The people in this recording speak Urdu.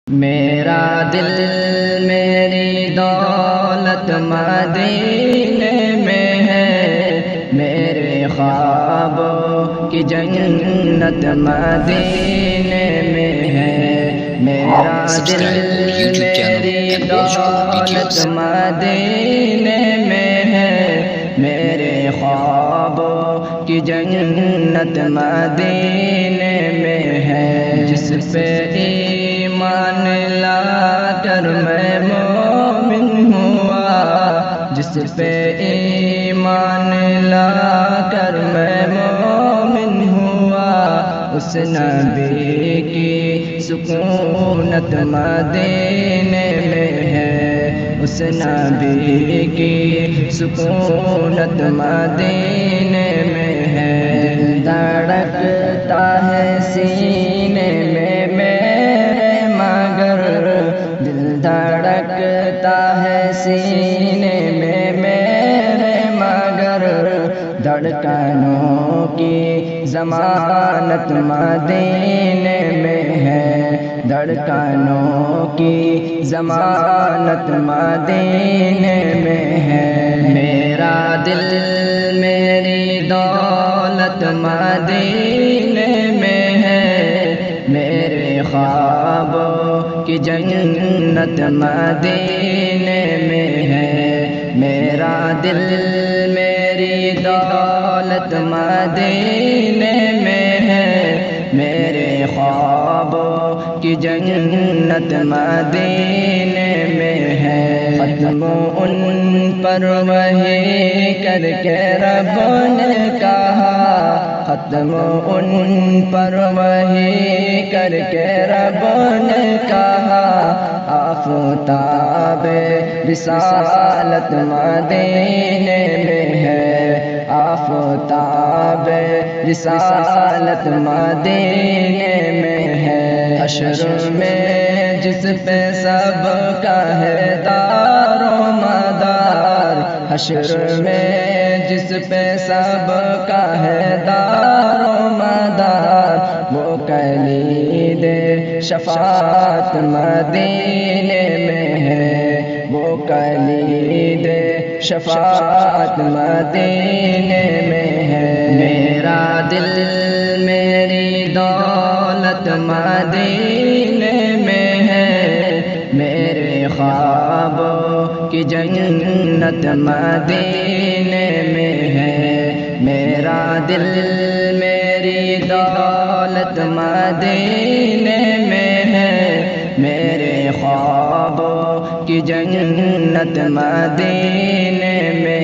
میرا دل میری دولت مدینے میں ہے، میرے خوابوں کی جنت مدینے میں ہے۔ میرا دل میری دولت مدینے میں ہے، میرے خوابوں کی جنت مدینے میں ہے۔ جس پہ ایمان لا کر میں مومن ہوا، جس پہ ایمان لا کر میں مومن ہوا، اس نبی کی سکونت مدینے میں ہے، اس نبی کی سکونت مدینے میں ہے۔ دھڑکتا ہے سینے میں میرے مگر، دل دھڑکتا ہے سینے میں میرے مگر، دھڑکنوں کی ضمانت مدینے میں ہے، دھڑکنوں کی ضمانت مدینے میں ہے۔ میرا دل میری دولت مدینے میں ہے، میرے خوابوں کی جنت مدینے میں ہے۔ میرا دل میری دولت مدینے میں ہے، میرے خوابوں کی جنت مدینے میں ہے۔ ختم ان پر وحی کر کے رب نے کہا، ختم ان پر وحی کر کے رب نے کہا، آفتاب رسالت مدینے میں ہے، آفتاب رسالت مدینے میں ہے۔ حشر میں جس پہ سب کا ہے دار و مدار، حشر میں جس پہ سب کا ہے دار و مدار، وہ کلید شفاعت مدینے میں ہے، وہ کلید شفاعت مدینے میں ہے۔ میرا دل میری دولت مدینے میں ہے، میرے خوابوں کی جنت مدینے میں ہے۔ میرا دل میری دولت مدینے میں ہے، میرے خوابوں کی جنت مدینے میں